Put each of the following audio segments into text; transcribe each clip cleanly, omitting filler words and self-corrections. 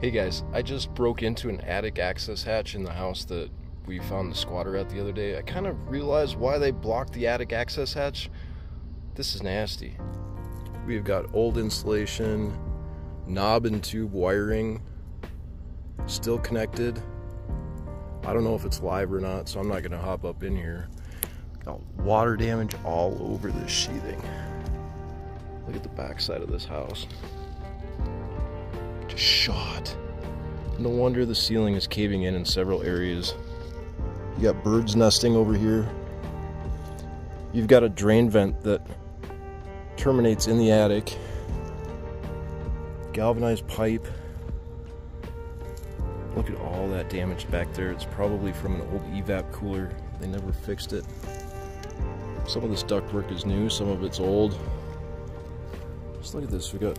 Hey guys, I just broke into an attic access hatch in the house that we found the squatter at the other day. I kind of realized why they blocked the attic access hatch. This is nasty. We've got old insulation, knob and tube wiring, still connected. I don't know if it's live or not, so I'm not gonna hop up in here. Got water damage all over this sheathing. Look at the back side of this house. Just shot. No wonder the ceiling is caving in several areas. You got birds nesting over here. You've got a drain vent that terminates in the attic. Galvanized pipe. Look at all that damage back there. It's probably from an old evap cooler. They never fixed it. Some of this ductwork is new, some of it's old. Just look at this. We got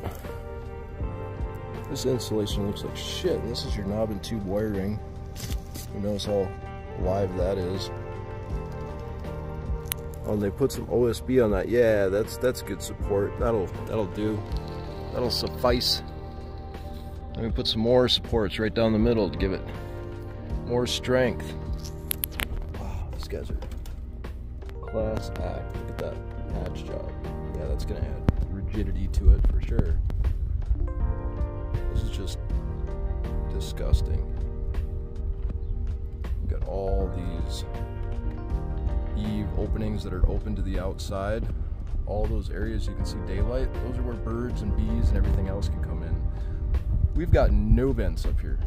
this insulation looks like shit, and this is your knob and tube wiring. Who knows how live that is? Oh, and they put some OSB on that. Yeah, that's good support. That'll do. That'll suffice. Let me put some more supports right down the middle to give it more strength. Wow, these guys are class act. Look at that hatch job. Yeah, that's gonna add rigidity to it for sure. This is just disgusting. We've got all these eave openings that are open to the outside. All those areas you can see daylight, those are where birds and bees and everything else can come in. We've got no vents up here.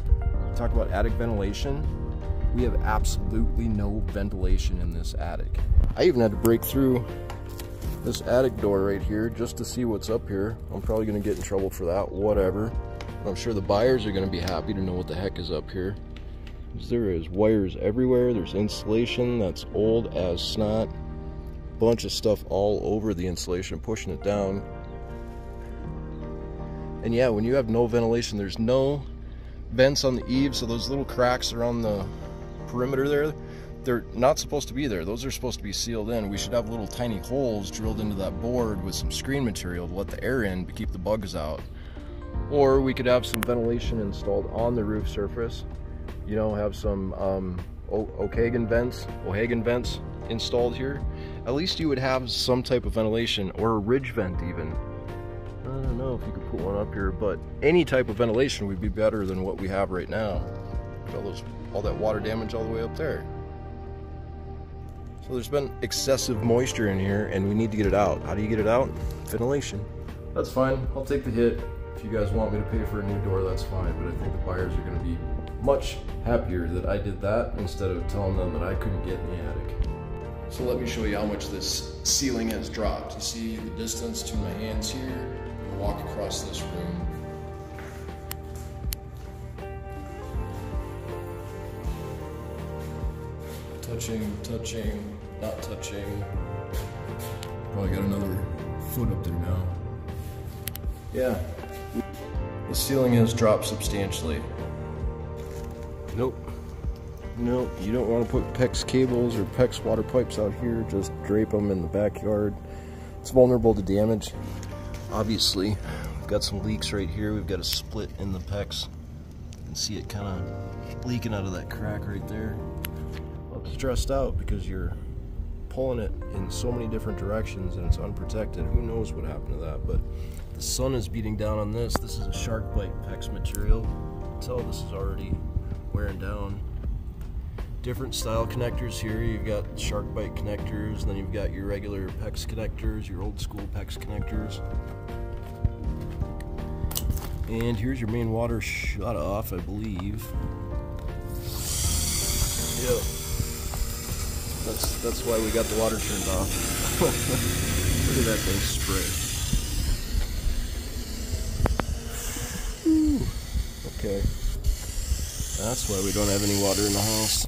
Talk about attic ventilation. We have absolutely no ventilation in this attic. I even had to break through this attic door right here just to see what's up here. I'm probably gonna get in trouble for that, whatever. I'm sure the buyers are gonna be happy to know what the heck is up here. There is wires everywhere. There's insulation that's old as snot. Bunch of stuff all over the insulation, pushing it down. And yeah, when you have no ventilation, there's no vents on the eaves, so those little cracks around the perimeter there, they're not supposed to be there. Those are supposed to be sealed in. We should have little tiny holes drilled into that board with some screen material to let the air in to keep the bugs out. Or we could have some ventilation installed on the roof surface. You know, have some O'Hagan vents installed here. At least you would have some type of ventilation, or a ridge vent even. I don't know if you could put one up here, but any type of ventilation would be better than what we have right now. All that water damage all the way up there. So there's been excessive moisture in here, and we need to get it out. How do you get it out? Ventilation. That's fine. I'll take the hit. If you guys want me to pay for a new door, that's fine, but I think the buyers are going to be much happier that I did that instead of telling them that I couldn't get in the attic. So let me show you how much this ceiling has dropped. You see the distance to my hands here? I'll walk across this room. Touching, not touching. Probably got another foot up there now. Yeah, the ceiling has dropped substantially. Nope, you don't want to put PEX cables or PEX water pipes out here. Just drape them in the backyard. It's vulnerable to damage. Obviously, we've got some leaks right here. We've got a split in the PEX. You can see it kind of leaking out of that crack right there. I'm stressed out because you're pulling it in so many different directions and it's unprotected. Who knows what happened to that, but the sun is beating down on this. This is a shark bite PEX material. Tell this is already wearing down. Different style connectors here. You've got shark bite connectors, and then you've got your regular PEX connectors, your old school PEX connectors. And here's your main water shut off, I believe. Yep. That's why we got the water turned off. Look at that thing spray. Okay. That's why we don't have any water in the house.